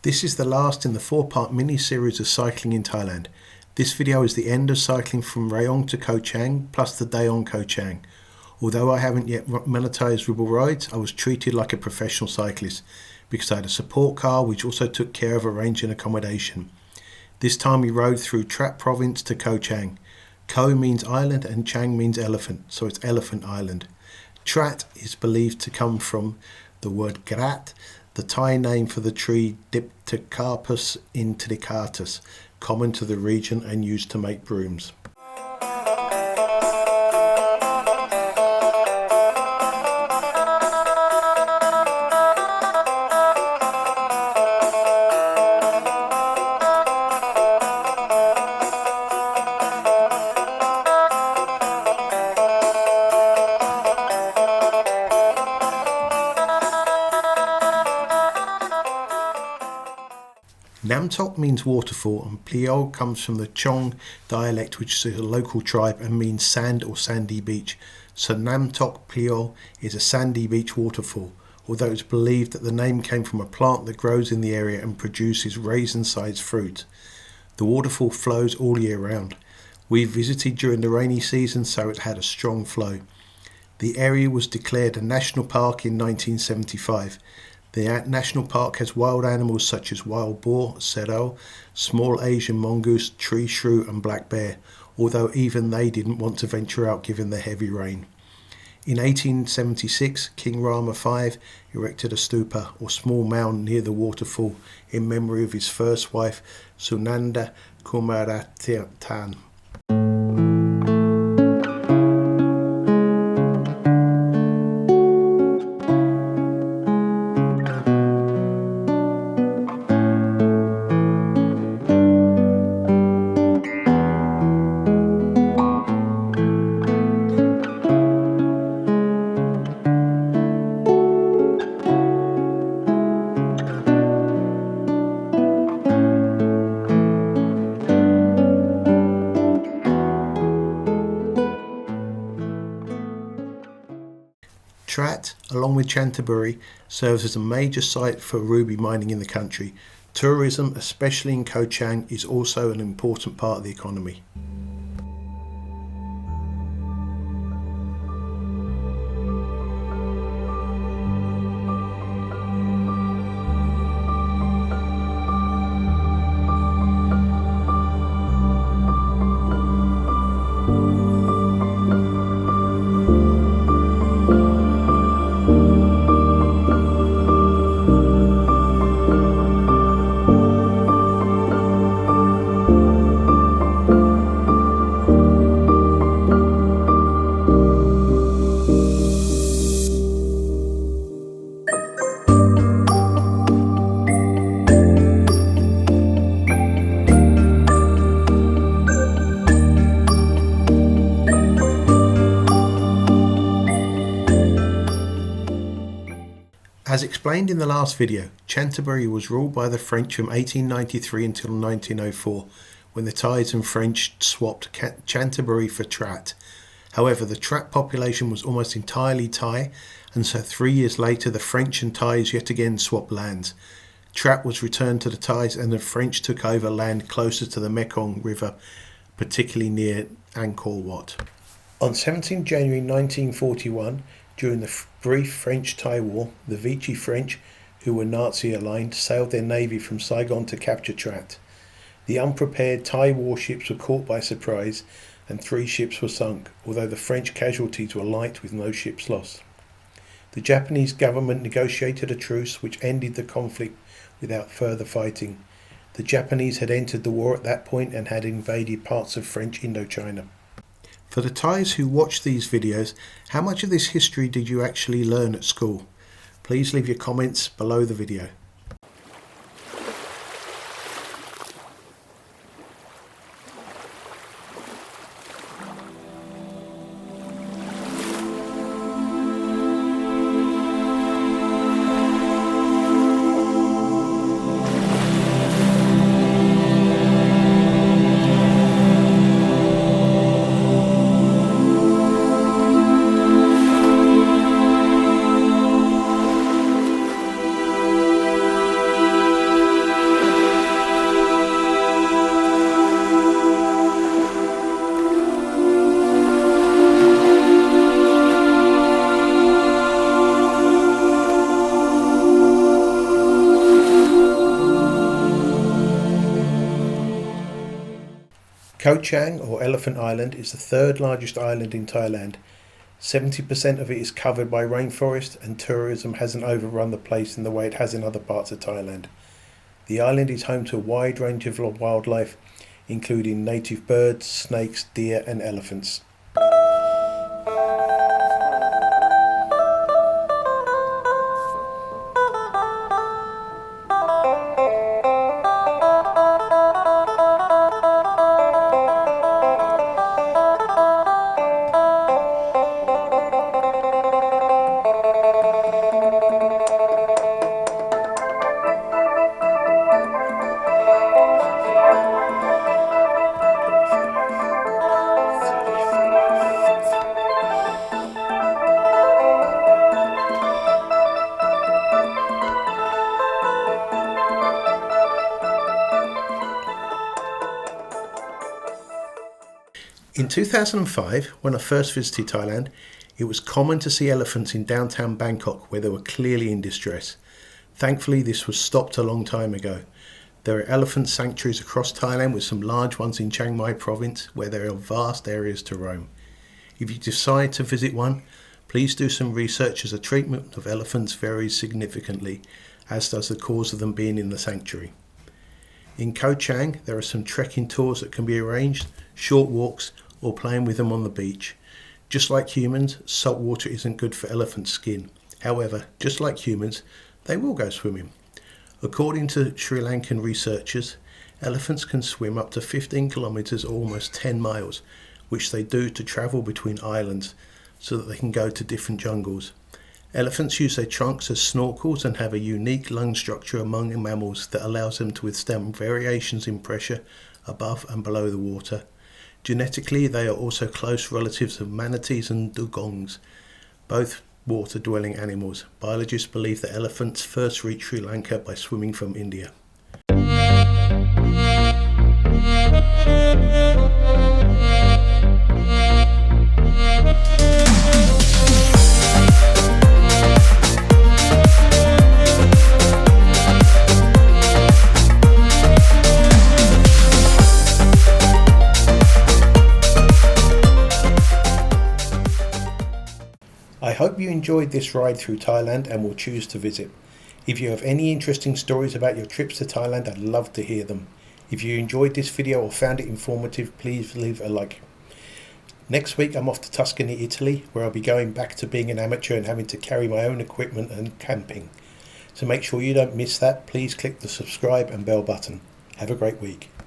This is the last in the 4-part mini-series of cycling in Thailand. This video is the end of cycling from Rayong to Koh Chang, plus the day on Koh Chang. Although I haven't yet monetized Ribble Rides, I was treated like a professional cyclist because I had a support car which also took care of arranging accommodation. This time we rode through Trat province to Koh Chang. Koh means island and Chang means elephant, so it's Elephant Island. Trat is believed to come from the word Grat, the Thai name for the tree Dipterocarpus intricatus, common to the region and used to make brooms. Namtok means waterfall and Phlio comes from the Chong dialect, which is a local tribe and means sand or sandy beach. So Namtok Phlio is a sandy beach waterfall, although it's believed that the name came from a plant that grows in the area and produces raisin-sized fruit. The waterfall flows all year round. We visited during the rainy season, so it had a strong flow. The area was declared a national park in 1975. The national park has wild animals such as wild boar, seral, small Asian mongoose, tree shrew and black bear, although even they didn't want to venture out given the heavy rain. In 1876, King Rama V erected a stupa or small mound near the waterfall in memory of his first wife, Sunanda Kumaratitan. Trat, along with Chantaburi, serves as a major site for ruby mining in the country. Tourism, especially in Koh Chang, is also an important part of the economy. As explained in the last video, Chantaburi was ruled by the French from 1893 until 1904, when the Thais and French swapped Chantaburi for Trat. However, the Trat population was almost entirely Thai, and so 3 years later the French and Thais yet again swapped lands. Trat was returned to the Thais and the French took over land closer to the Mekong River, particularly near Angkor Wat. On 17 January 1941, during the brief French-Thai War, the Vichy French, who were Nazi-aligned, sailed their navy from Saigon to capture Trat. The unprepared Thai warships were caught by surprise and 3 ships were sunk, although the French casualties were light with no ships lost. The Japanese government negotiated a truce which ended the conflict without further fighting. The Japanese had entered the war at that point and had invaded parts of French Indochina. For the Thais who watch these videos, how much of this history did you actually learn at school? Please leave your comments below the video. Koh Chang, or Elephant Island, is the third largest island in Thailand. 70% of it is covered by rainforest, and tourism hasn't overrun the place in the way it has in other parts of Thailand. The island is home to a wide range of wildlife, including native birds, snakes, deer and elephants. In 2005, when I first visited Thailand, it was common to see elephants in downtown Bangkok where they were clearly in distress. Thankfully, this was stopped a long time ago. There are elephant sanctuaries across Thailand, with some large ones in Chiang Mai province where there are vast areas to roam. If you decide to visit one, please do some research, as the treatment of elephants varies significantly, as does the cause of them being in the sanctuary. In Koh Chang, there are some trekking tours that can be arranged, short walks, or playing with them on the beach. Just like humans, salt water isn't good for elephant skin. However, just like humans, they will go swimming. According to Sri Lankan researchers, elephants can swim up to 15 kilometers or almost 10 miles, which they do to travel between islands so that they can go to different jungles. Elephants use their trunks as snorkels and have a unique lung structure among mammals that allows them to withstand variations in pressure above and below the water. Genetically, they are also close relatives of manatees and dugongs, both water-dwelling animals. Biologists believe that elephants first reached Sri Lanka by swimming from India. I hope you enjoyed this ride through Thailand and will choose to visit. If you have any interesting stories about your trips to Thailand, I'd love to hear them. If you enjoyed this video or found it informative, please leave a like. Next week I'm off to Tuscany, Italy, where I'll be going back to being an amateur and having to carry my own equipment and camping. So make sure you don't miss that. Please click the subscribe and bell button. Have a great week.